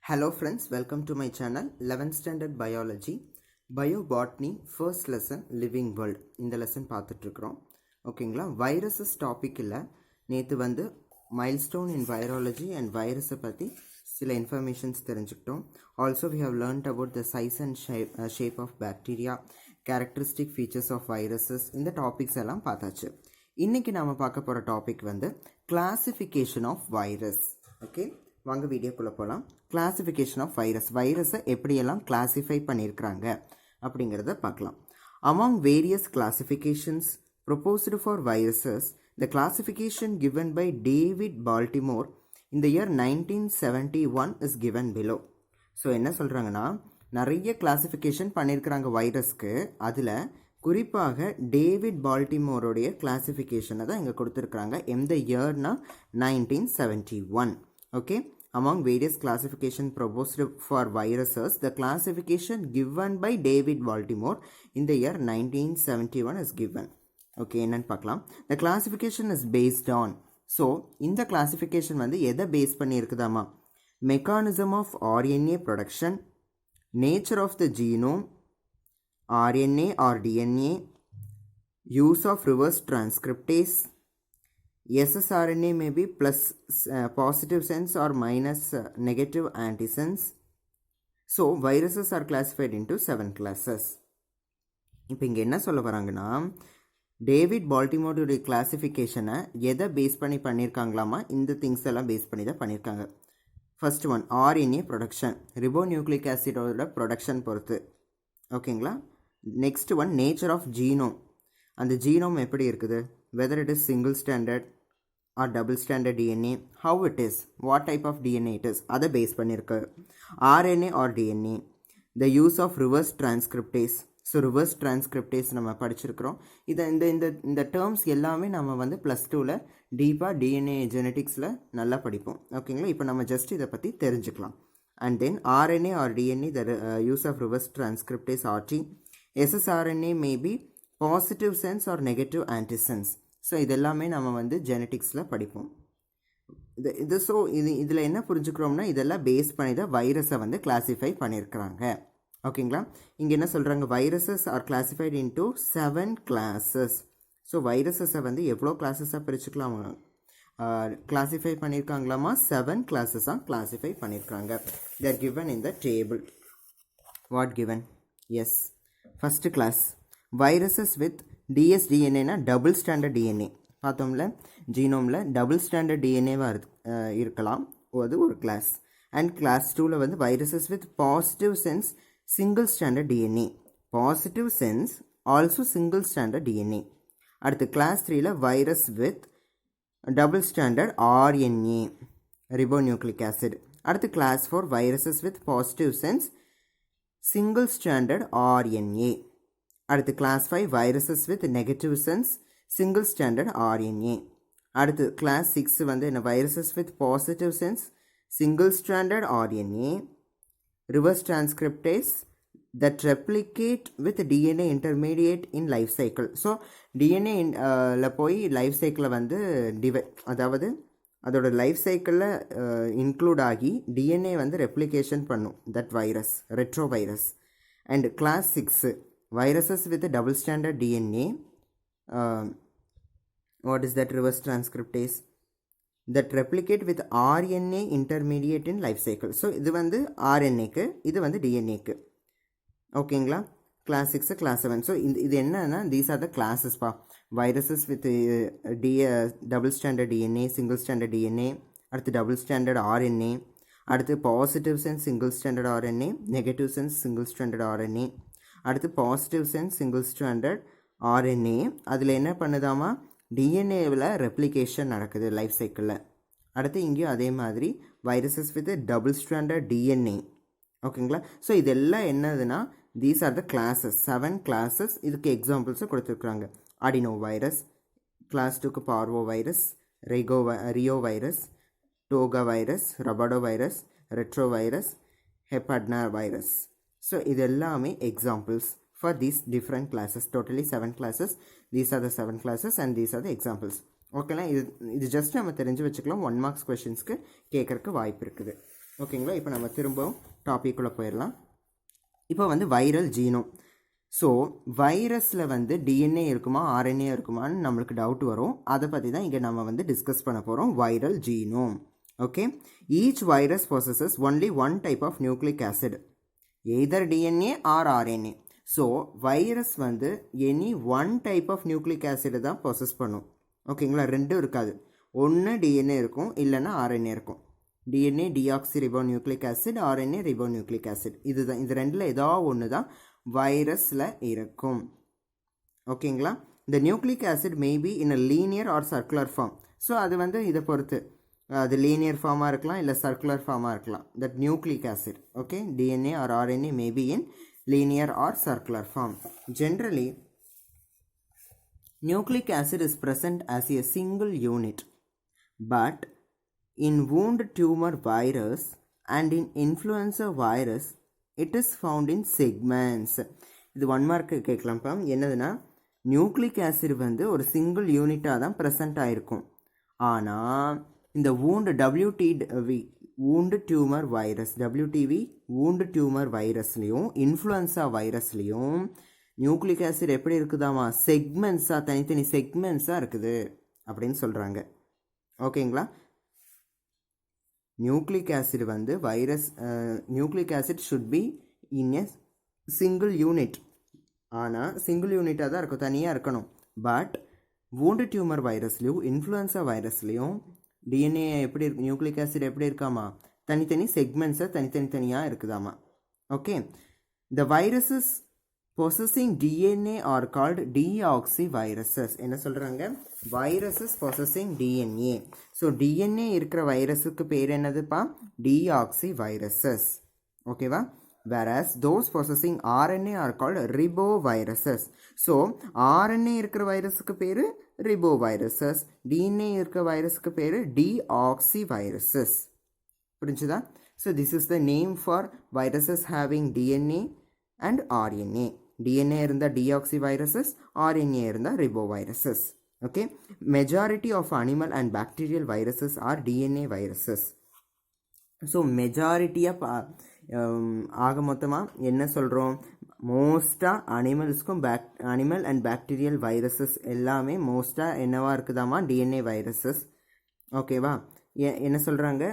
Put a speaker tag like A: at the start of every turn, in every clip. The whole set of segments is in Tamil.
A: Hello friends, welcome to my channel 11th standard biology biobotany first lesson living world. இந்த lesson பார்த்துட்டு இருக்கிறோம். ஓகேங்களா? viruses topic இல்ல நேத்து வந்து milestone in virology and virus பத்தி சில informations தெரிஞ்சுக்கிட்டோம். Also we have learnt about the size and shape of bacteria, characteristic features of viruses. இந்த topics எல்லாம் பார்த்தாச்சு. இன்னைக்கு நாம பார்க்க போற டாபிக் வந்து classification of virus. ஓகே, வாங்க வீடியோக்குள்ள போகலாம். கிளாசிஃபிகேஷன் ஆஃப் வைரஸை எப்படியெல்லாம் கிளாசிஃபை பண்ணியிருக்கிறாங்க அப்படிங்கிறத பார்க்கலாம். Among various classifications proposed for viruses the classification given by David Baltimore இந்த year 1971 is given below. So என்ன சொல்கிறாங்கன்னா, நிறைய கிளாசிஃபிகேஷன் பண்ணியிருக்கிறாங்க வைரஸ்க்கு. அதில் குறிப்பாக டேவிட் பால்டிமோருடைய கிளாசிஃபிகேஷனை தான் இங்கே கொடுத்துருக்குறாங்க. எந்த இயர்னா 1971. Okay, among various classification proposed for viruses, the classification given by David Baltimore in the year 1971 is given. Okay, என்னன்னு பார்க்கலாம். The classification is based on, so இந்த classification வந்து எதை பேஸ் பண்ணி இருக்குதாமா? Mechanism of RNA production, nature of the genome, RNA or DNA, use of reverse transcriptase, ssRNA may be plus positive sense or minus negative antisense. So viruses are classified into 7 classes. இப்போ இங்கே என்ன சொல்ல வராங்கன்னா, டேவிட் பால்டிமோருடைய கிளாசிஃபிகேஷனை எதை பேஸ் பண்ணி பண்ணியிருக்காங்களாமா? இந்த திங்ஸ் எல்லாம் பேஸ் பண்ணி தான் பண்ணியிருக்காங்க. First one RNA production, ribonucleic ஆசிடோட ப்ரொடக்ஷன் பொறுத்து. ஓகேங்களா? Next one nature of genome, அந்த ஜீனோம் எப்படி இருக்குது, whether it is single standard or double standard DNA, how it is, what type of DNA it is, அதை பேஸ் பண்ணியிருக்கு. RNA or DNA, the use of reverse transcriptase. So reverse transcriptase நம்ம படிச்சிருக்கிறோம். இதை இந்த டேர்ம்ஸ் எல்லாமே நம்ம வந்து +2ல் டீப்பாக டிஎன்ஏ ஜெனட்டிக்ஸில் நல்லா படிப்போம். ஓகேங்களா? இப்போ நம்ம ஜஸ்ட் இதை பற்றி தெரிஞ்சுக்கலாம். And then RNA or DNA, the use of reverse transcriptase RT. ssRNA may be positive sense or negative antisense. So இதெல்லாமே நம்ம வந்து ஜெனட்டிக்ஸில் படிப்போம். இதில் என்ன புரிஞ்சுக்கிறோம்னா, இதெல்லாம் பேஸ் பண்ணி தான் வைரஸை வந்து கிளாஸிஃபை பண்ணியிருக்கிறாங்க. ஓகேங்களா? இங்கே என்ன சொல்கிறாங்க, viruses are classified into 7 classes. So வைரஸஸை வந்து எவ்வளோ கிளாஸஸாக பிரிச்சுக்கலாம் கிளாஸிஃபை பண்ணியிருக்காங்களாமா? 7 classes கிளாஸிஃபை பண்ணியிருக்காங்க. There given in the table. What given? Yes, first class viruses with dsDNAனா டபுள் ஸ்டாண்டர்ட் டிஎன்ஏ. பார்த்தோம்ல, ஜீனோமில் டபுள் ஸ்டாண்டர்ட் டிஎன்ஏவாக இருக்கலாம், அது ஒரு கிளாஸ். அண்ட் கிளாஸ் 2ல் வந்து viruses with positive sense single standard DNA, positive sense also single standard DNA. அடுத்து கிளாஸ் 3ல் virus with double standard RNA, ribonucleic acid. அடுத்து class 4 viruses with positive sense single standard RNA. அடுத்து class 5 viruses with negative sense single standard RNA. அடுத்து கிளாஸ் 6 வந்து என்ன, viruses with positive sense single standard RNA, reverse transcriptase that replicate with DNA intermediate in life cycle. So டிஎன்ஏல போய் லைஃப் சைக்கிளை வந்து அதாவது அதோட லைஃப் சைக்கிளில் இன்க்ளூட் ஆகி டிஎன்ஏ வந்து ரெப்ளிகேஷன் பண்ணும், that virus, retro virus. And class 6 viruses with a double standard DNA, what is that, reverse transcriptase that replicate with RNA intermediate in life cycle. so இது வந்து RNAக்கு, இது வந்து DNAக்கு. ஓகேங்களா? Class 6 class 7. ஸோ இது என்னன்னா, தீஸ் ஆர் த கிளாஸஸ் பா. Viruses with double standard DNA, single standard DNA, அடுத்து டபுள் ஸ்டாண்டர்ட் ஆர்என்ஏ, அடுத்து positive sense single standard RNA, negative sense single standard RNA, அடுத்து positive sense single standard RNA. அதில் என்ன பண்ணுதாமா, டிஎன்ஏவில் ரெப்ளிகேஷன் நடக்குது லைஃப் சைக்கிளில். அடுத்து இங்கேயும் அதே மாதிரி viruses with double standard DNA. ஓகேங்களா? ஸோ இதெல்லாம் என்னதுன்னா, these are the classes, 7 classes. இதுக்கு எக்ஸாம்பிள்ஸை கொடுத்துருக்குறாங்க. அடினோ வைரஸ், கிளாஸ் 2க்கு parvo virus, reo virus, toga virus, rhabdo virus, retro virus, hepadna virus. So இது எல்லாமே examples for these different classes. Totally 7 classes. These are the 7 classes and these are the examples. ஓகேங்களா? இது ஜஸ்ட் நம்ம தெரிஞ்சு வச்சுக்கலாம். 1 marks கொஷின்ஸ்க்கு கேட்கறக்கு வாய்ப்பு இருக்குது. ஓகேங்களா. இப்போ நம்ம திரும்பவும் டாபிக்குள்ளே போயிடலாம். இப்போ வந்து வைரல் ஜீனோம். ஸோ வைரஸில் வந்து டிஎன்ஏ இருக்குமா ஆர்என்ஏ இருக்குமான்னு நம்மளுக்கு டவுட் வரும். அதை பற்றி தான் இங்கே நம்ம வந்து டிஸ்கஸ் பண்ண போகிறோம். Viral genome. Okay, each virus possesses only one type of nucleic acid, either DNA or RNA. So virus வந்து any one type of nucleic acid தான் ப்ரொசஸ் பண்ணும். ஓகேங்களா, ரெண்டும் இருக்காது. ஒன்று டிஎன்ஏ இருக்கும், இல்லைன்னா ஆர்என்ஏ இருக்கும். DNA deoxy ribo nucleic acid, RNA ribo nucleic acid. இதுதான், இது ரெண்டில் ஏதோ ஒன்று தான் வைரஸில் இருக்கும். ஓகேங்களா. இந்த nucleic acid maybe in a linear or circular form. So அது வந்து இதை பொறுத்து, அது லீனியர் ஃபார்மாக இருக்கலாம், இல்லை சர்க்குலர் ஃபார்மாக இருக்கலாம். That nucleic acid. Okay, DNA R RNA maybe in linear or circular form. Generally, nucleic acid is present as a single unit, but in wound tumor virus and in influenza virus, it is found in segments. இது 1 மார்க் கேட்கலாம்ப்பா. என்னதுன்னா, நியூக்ளிக் ஆசிட் வந்து ஒரு சிங்கிள் யூனிட்டாக தான் ப்ரெசண்ட் ஆகிருக்கும். ஆனால் இந்த wound tumor virus WTV wound tumor வைரஸ்லையும் இன்ஃப்ளூயன்ஸா வைரஸ்லையும் நியூக்ளிக் ஆசிட் எப்படி இருக்குதாமா, செக்மெண்ட்ஸாக, தனித்தனி செக்மெண்ட்ஸாக இருக்குது அப்படின்னு சொல்கிறாங்க. ஓகேங்களா. நியூக்ளிக் ஆசிட் வந்து virus, nucleic acid should be in a single unit. ஆனால் சிங்கிள் யூனிட்டாக தான் இருக்கும், தனியாக இருக்கணும். பட் wound tumor வைரஸ்லையும் இன்ஃப்ளூயன்ஸா வைரஸ்லையும் டிஎன்ஏ எப்படி இருக்கு, நியூக்ளிக் ஆசிட் எப்படி இருக்காமா, தனித்தனி செக்மெண்ட்ஸை தனித்தனியாக இருக்குதாமா. Okay, the viruses possessing DNA are called deoxy viruses. என்ன சொல்கிறாங்க, viruses possessing DNA. So DNA இருக்கிற வைரஸுக்கு பேர் என்னதுப்பா, டிஆக்சி வைரஸஸ். ஓகேவா. whereas those possessing RNA are called riboviruses. So RNA இருக்கிற வைரஸுக்கு பேர் ரிபோவைரஸஸ், டிஎன்ஏ இருக்கிற வைரஸுக்கு பேர் டிஆக்சி வைரஸஸ். புரிஞ்சுதா. So this is the name for viruses having DNA and RNA. DNA இருந்தால் டிஆக்சி வைரஸஸ், ஆர்என்ஏ இருந்தால் riboviruses. Okay, majority of animal and bacterial viruses are DNA viruses. So மெஜாரிட்டியாக ஆக மொத்தமாக என்ன சொல்கிறோம், மோஸ்ட்டாக அனிமல் அண்ட் பாக்டீரியல் வைரஸஸ் எல்லாமே மோஸ்ட்டாக என்னவா இருக்குதாமா, டிஎன்ஏ வைரஸஸ். ஓகேவா. என்ன சொல்கிறாங்க,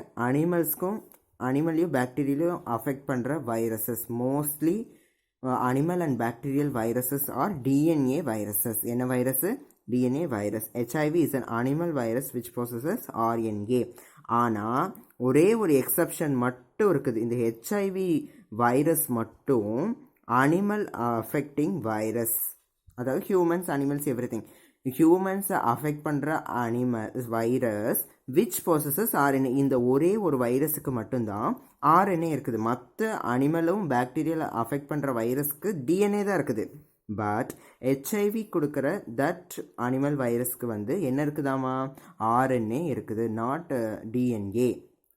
A: அனிமல்லையும் பாக்டீரியலையும் அஃபெக்ட் பண்ணுற viruses mostly animal and bacterial viruses are DNA viruses. என்ன virus, DNA virus. HIV is an animal virus which possesses RNA. ஆனால் ஒரே ஒரு எக்ஸப்ஷன் மட்டும் இருக்குது. இந்த ஹெச்ஐவி வைரஸ் மட்டும் அனிமல் அஃபெக்டிங் வைரஸ், அதாவது ஹியூமன்ஸ், அனிமல்ஸ், எவ்ரிதிங். ஹியூமன்ஸை அஃபெக்ட் பண்ணுற வைரஸ் விச் possesses ஆர்என்ஏ. இந்த ஒரே ஒரு வைரஸுக்கு மட்டும்தான் ஆர்என்ஏ இருக்குது. மற்ற அனிமலும் பாக்டீரியல் அஃபெக்ட் பண்ணுற வைரஸ்க்கு டிஎன்ஏ தான் இருக்குது. பட் ஹெச்ஐவி கொடுக்குற தட் அனிமல் வைரஸ்க்கு வந்து என்ன இருக்குதாமா, ஆர்என்ஏ இருக்குது, நாட் டிஎன்ஏ.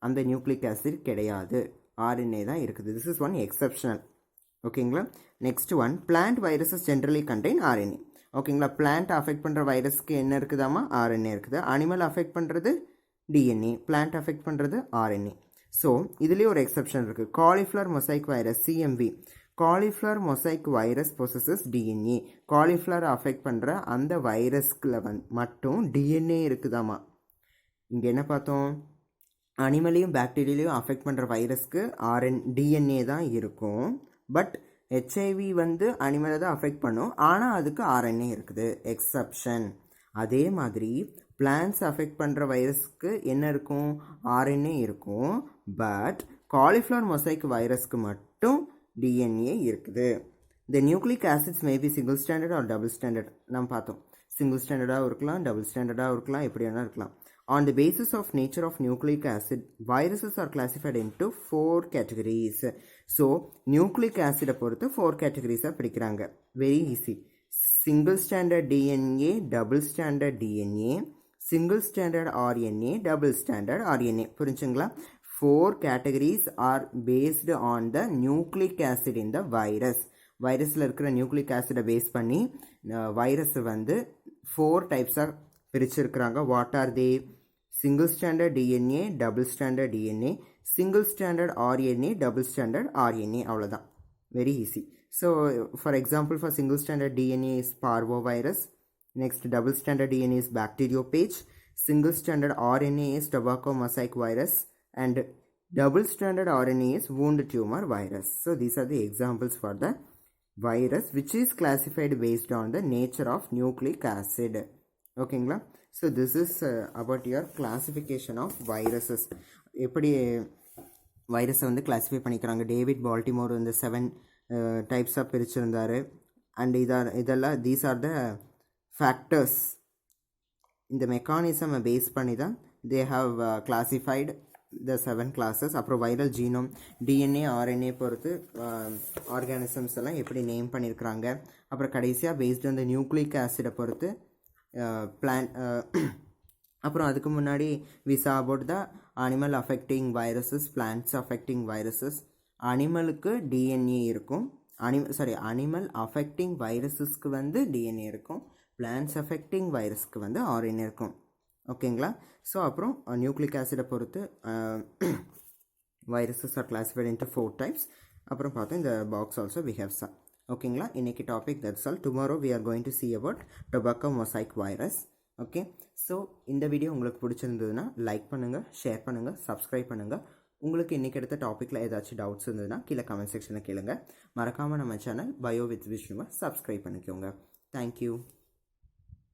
A: அந்த நியூக்ளிக் ஆசிட் கிடையாது, ஆர்என்ஏ தான் இருக்குது. This is one exceptional. ஓகேங்களா. Next one, plant viruses generally contain RNA. ஓகேங்களா. பிளான்ட் அஃபெக்ட் பண்ணுற வைரஸ்க்கு என்ன இருக்குதாமா, ஆர்என்ஏ இருக்குது. அனிமல் அஃபெக்ட் பண்ணுறது டிஎன்ஏ, பிளான்ட் அஃபெக்ட் பண்ணுறது ஆர்என்ஏ. ஸோ இதுலேயே ஒரு எக்ஸப்ஷன் இருக்குது. Cauliflower mosaic virus CMV, cauliflower mosaic virus possesses DNA. Cauliflower affect பண்ணுற அந்த வைரஸ்கில் மட்டும் டிஎன்ஏ இருக்குதாமா. இங்கே என்ன பார்த்தோம், அனிமலையும் பாக்டீரியாலையும் அஃபெக்ட் பண்ணுற வைரஸ்க்கு டிஎன்ஏ தான் இருக்கும். பட் ஹெச்ஐவி வந்து அனிமலை தான் அஃபெக்ட் பண்ணும், ஆனால் அதுக்கு ஆர்என்ஏ இருக்குது, எக்ஸப்ஷன். அதே மாதிரி பிளான்ட்ஸ் அஃபெக்ட் பண்ணுற வைரஸ்க்கு என்ன இருக்கும், ஆர்என்ஏ இருக்கும். பட் காலிஃப்ளவர் மொசைக் வைரஸ்க்கு மட்டும் டிஎன்ஏ இருக்குது. இந்த nucleic acids maybe single standard or double standard நம்ம பார்த்தோம். சிங்கிள் ஸ்டாண்டர்டாக இருக்கலாம், டபுள் ஸ்டாண்டர்டாக இருக்கலாம், எப்படி வேணால் இருக்கலாம். On the basis of nature of nucleic acid, viruses are classified into 4 categories. So, nucleic acid பொறுத்து 4 categories பிடிக்கிறாங்க. Very easy. Single standard DNA, double standard DNA, single standard RNA, double standard RNA. புரிஞ்சுங்களா? 4 categories are based on the nucleic acid in the virus. வைரஸில் இருக்கிற நியூக்ளிக் ஆசிடை பேஸ் பண்ணி வைரஸ் வந்து 4 டைப்ஸாக பிரிச்சிருக்கிறாங்க. What are they? single stranded DNA, double stranded DNA, single stranded RNA, double stranded RNA. அவ்வளோதான். Very easy. So for example, for single stranded DNA is parvovirus. Next, double stranded DNA is bacteriophage. Single stranded RNA is tobacco mosaic virus, and double stranded RNA is wound tumor virus. So these are the examples for the virus which is classified based on the nature of nucleic acid. ஓகேங்களா? So this is about your classification of viruses. எப்படி வைரஸை வந்து கிளாஸிஃபை பண்ணிக்கிறாங்க. டேவிட் பால்டிமோர் இந்த 7 டைப்ஸாக பிரிச்சிருந்தார். அண்ட் இதெல்லாம் தீஸ் ஆர் த ஃபேக்டர்ஸ். இந்த மெக்கானிசமை பேஸ் பண்ணி தான் they have classified the 7 classes. அப்புறம் வைரல் ஜீனோம், டிஎன்ஏ, ஆர்என்ஏ பொறுத்து ஆர்கானிசம்ஸ் எல்லாம் எப்படி நேம் பண்ணியிருக்கிறாங்க. அப்புறம் கடைசியாக பேஸ்ட் ஆன் த நியூக்ளிக் ஆசிடை பொறுத்து அப்புறம் அதுக்கு முன்னாடி we saw about the animal affecting viruses, plants affecting viruses. அனிமலுக்கு டிஎன்ஏ இருக்கும், அனிமல் அஃபெக்டிங் வைரஸஸ்க்கு வந்து டிஎன்ஏ இருக்கும், பிளான்ட்ஸ் அஃபெக்டிங் வைரஸ்க்கு வந்து ஆர்என்ஏ இருக்கும். ஓகேங்களா? ஸோ அப்புறம் நியூக்ளிக் ஆசிடை பொறுத்து viruses are classified into 4 types. அப்புறம் பார்த்தோம் இந்த box also we have some. ஓகேங்களா? இன்னைக்கு topic that's all. Tomorrow we are going to see about tobacco mosaic virus. Okay, so இந்த வீடியோ உங்களுக்கு பிடிச்சிருந்ததுன்னா லைக் பண்ணுங்கள், ஷேர் பண்ணுங்கள், சப்ஸ்கிரைப் பண்ணுங்கள். உங்களுக்கு இன்றைக்கி எடுத்த டாப்பிக்கில் ஏதாச்சும் டவுட்ஸ் இருந்ததுன்னா கீழே கமெண்ட் செக்ஷனில் கேளுங்க. மறக்காமல் நம்ம சேனல் பயோ வித் விஷ்ணுவை சப்ஸ்கிரைப் பண்ணிக்கோங்க. தேங்க்யூ.